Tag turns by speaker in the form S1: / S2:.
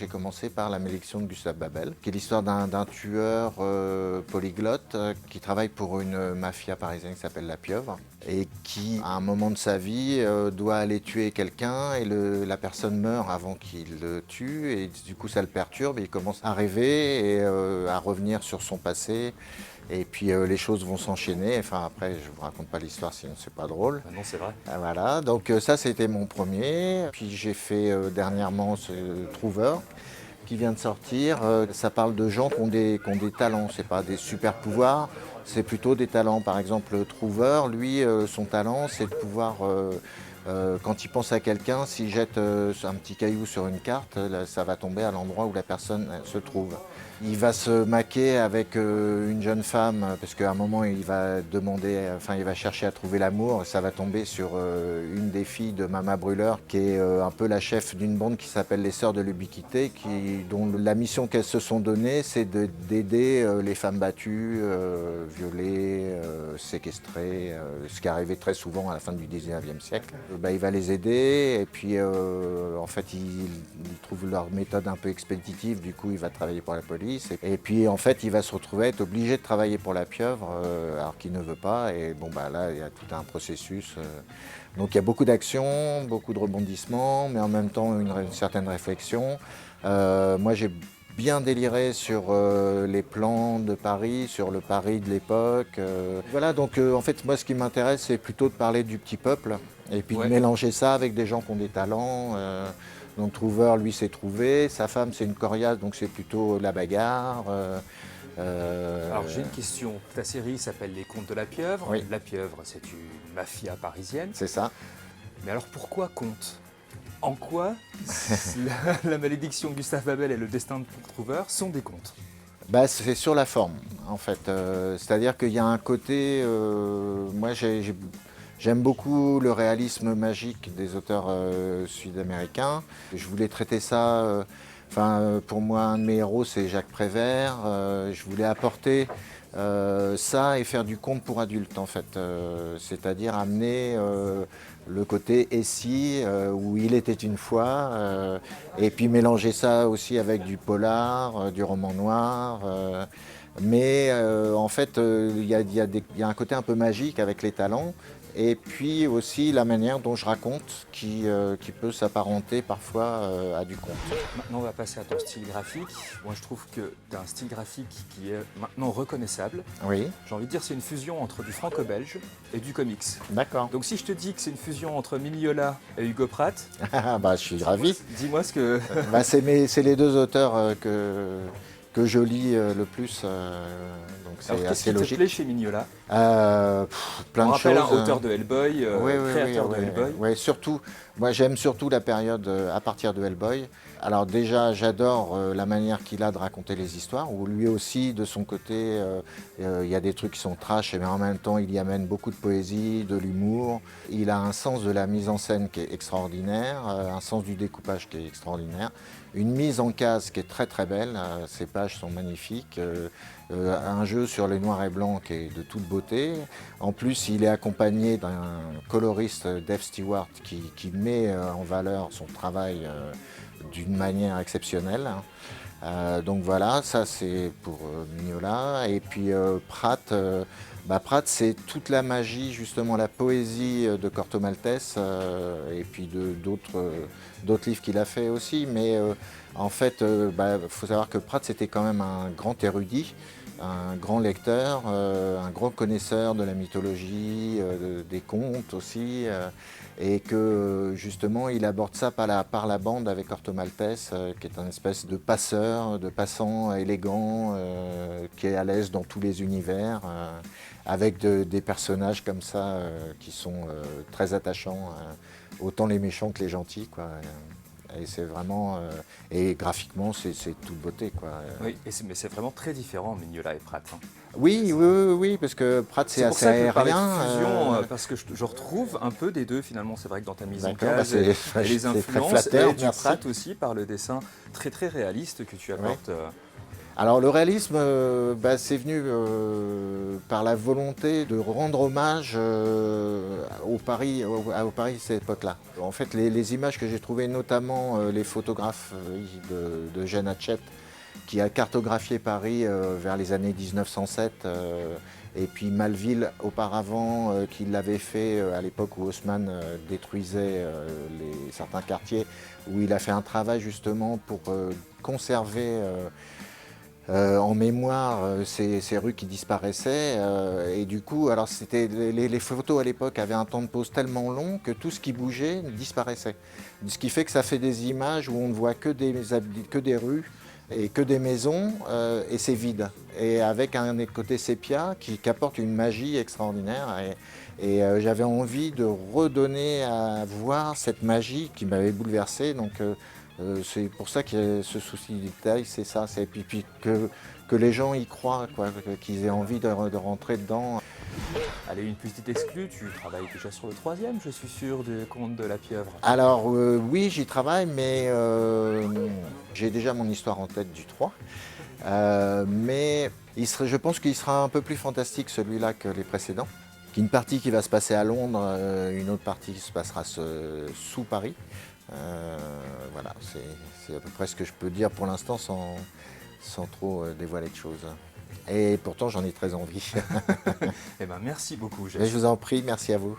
S1: j'ai commencé par La Malédiction de Gustave Babel, qui est l'histoire d'un tueur polyglotte qui travaille pour une mafia parisienne qui s'appelle La Pieuvre et qui, à un moment de sa vie, doit aller tuer quelqu'un et la personne meurt avant qu'il le tue et du coup ça le perturbe et il commence à rêver et à revenir sur son passé. Et puis les choses vont s'enchaîner. Enfin après, je ne vous raconte pas l'histoire sinon c'est pas drôle.
S2: Ah non, c'est vrai.
S1: Voilà, donc ça c'était mon premier. Puis j'ai fait dernièrement ce Trouveur qui vient de sortir. Ça parle de gens qui ont des talents, c'est pas des super pouvoirs, c'est plutôt des talents. Par exemple, Trouveur, lui, son talent c'est de pouvoir, quand il pense à quelqu'un, s'il jette un petit caillou sur une carte, là, ça va tomber à l'endroit où la personne se trouve. Il va se maquer avec une jeune femme parce qu'à un moment il va demander, enfin il va chercher à trouver l'amour. Ça va tomber sur une des filles de Mama Brûleur qui est un peu la chef d'une bande qui s'appelle les Sœurs de l'Ubiquité, dont la mission qu'elles se sont donnée c'est d'aider les femmes battues, violées, séquestrées, ce qui arrivait très souvent à la fin du 19e siècle. Il va les aider et puis en fait il trouve leur méthode un peu expéditive, du coup il va travailler pour la police. Et puis en fait il va se retrouver à être obligé de travailler pour la pieuvre alors qu'il ne veut pas. Et bon là il y a tout un processus. Donc il y a beaucoup d'action, beaucoup de rebondissements, mais en même temps une certaine réflexion. Moi j'ai bien déliré sur les plans de Paris, sur le Paris de l'époque. Voilà, donc en fait moi ce qui m'intéresse c'est plutôt de parler du petit peuple et puis de mélanger ça avec des gens qui ont des talents. Donc Trouveur, lui, s'est trouvé. Sa femme, c'est une coriace, donc c'est plutôt la bagarre.
S2: Alors j'ai une question. Ta série s'appelle Les Contes de la Pieuvre.
S1: Oui.
S2: La Pieuvre, c'est une mafia parisienne.
S1: C'est ça.
S2: Mais alors pourquoi contes? En quoi la malédiction de Gustave Babel et le destin de Trouveur sont des contes?
S1: C'est sur la forme, en fait. C'est-à-dire qu'il y a un côté... moi, j'aime beaucoup le réalisme magique des auteurs sud-américains. Je voulais traiter ça... pour moi, un de mes héros, c'est Jacques Prévert. Je voulais apporter ça et faire du conte pour adultes, en fait. C'est-à-dire amener le côté « et si » où il était une fois, et puis mélanger ça aussi avec du polar, du roman noir. Mais en fait, il y a un côté un peu magique avec les talents. Et puis aussi la manière dont je raconte qui peut s'apparenter parfois à du conte.
S2: Maintenant, on va passer à ton style graphique. Moi, je trouve que tu as un style graphique qui est maintenant reconnaissable.
S1: Oui,
S2: J'ai envie de dire c'est une fusion entre du franco-belge et du comics.
S1: d'accord.
S2: Donc si je te dis que c'est une fusion entre Mignola et Hugo Pratt,
S1: Je suis ravi.
S2: dis-moi ce que...
S1: C'est les deux auteurs que je lis le plus, donc
S2: Alors
S1: c'est
S2: qu'est-ce
S1: assez
S2: qui te
S1: logique.
S2: plaît chez Mignola?
S1: Plein
S2: On
S1: de
S2: rappelle
S1: choses.
S2: un auteur de Hellboy,
S1: Oui,
S2: créateur de Hellboy.
S1: oui, surtout, moi j'aime surtout la période à partir de Hellboy. Alors déjà, j'adore la manière qu'il a de raconter les histoires, où lui aussi, de son côté, il y a des trucs qui sont trash, mais en même temps, il y amène beaucoup de poésie, de l'humour. Il a un sens de la mise en scène qui est extraordinaire, un sens du découpage qui est extraordinaire, une mise en case qui est très très belle, ses pages sont magnifiques. Un jeu sur les noirs et blancs qui est de toute beauté. En plus, il est accompagné d'un coloriste, Dave Stewart, qui met en valeur son travail d'une manière exceptionnelle. Donc voilà, ça c'est pour Mignola. Et puis Pratt, Pratt c'est toute la magie, justement la poésie de Corto Maltese et puis d'autres livres qu'il a fait aussi. Mais en fait, faut savoir que Pratt c'était quand même un grand érudit, un grand lecteur, un grand connaisseur de la mythologie, des contes aussi, et que justement il aborde ça par la bande avec Corto Maltese, qui est un espèce de passant élégant, qui est à l'aise dans tous les univers, avec des personnages comme ça qui sont très attachants, autant les méchants que les gentils, quoi. Et c'est vraiment... et graphiquement, c'est toute beauté, quoi.
S2: Oui, mais c'est vraiment très différent, Mignola et Pratt. Hein.
S1: Oui, parce que Pratt, c'est assez aérien.
S2: C'est pour ça que je parlais de fusion, parce que je retrouve un peu des deux, finalement. C'est vrai que dans ta mise en case, et les influences,
S1: flatteur,
S2: et du Pratt aussi, par le dessin très très réaliste que tu apportes
S1: Alors le réalisme, c'est venu par la volonté de rendre hommage au Paris, au Paris de cette époque-là. En fait, les images que j'ai trouvées, notamment les photographes de Jeanne Hachette, qui a cartographié Paris vers les années 1907, et puis Maleville auparavant, qui l'avait fait à l'époque où Haussmann détruisait certains quartiers, où il a fait un travail justement pour conserver en mémoire ces rues qui disparaissaient. Et du coup, alors les photos à l'époque avaient un temps de pause tellement long que tout ce qui bougeait disparaissait. Ce qui fait que ça fait des images où on ne voit que des rues et que des maisons, et c'est vide. Et avec un côté sépia qui apporte une magie extraordinaire. J'avais envie de redonner à voir cette magie qui m'avait bouleversé. Donc c'est pour ça qu'il y a ce souci du détail, c'est ça. Et puis que les gens y croient, quoi, qu'ils aient envie de rentrer dedans.
S2: Allez, une petite exclue, tu travailles déjà sur le 3e, je suis sûr, du Conte de la Pieuvre.
S1: Alors oui, j'y travaille, mais j'ai déjà mon histoire en tête du 3. Mais je pense qu'il sera un peu plus fantastique celui-là que les précédents. Une partie qui va se passer à Londres, une autre partie qui se passera sous Paris. Voilà, c'est à peu près ce que je peux dire pour l'instant sans trop dévoiler de choses. Et pourtant j'en ai très envie.
S2: Eh ben, merci beaucoup,
S1: Mais je vous en prie, merci à vous.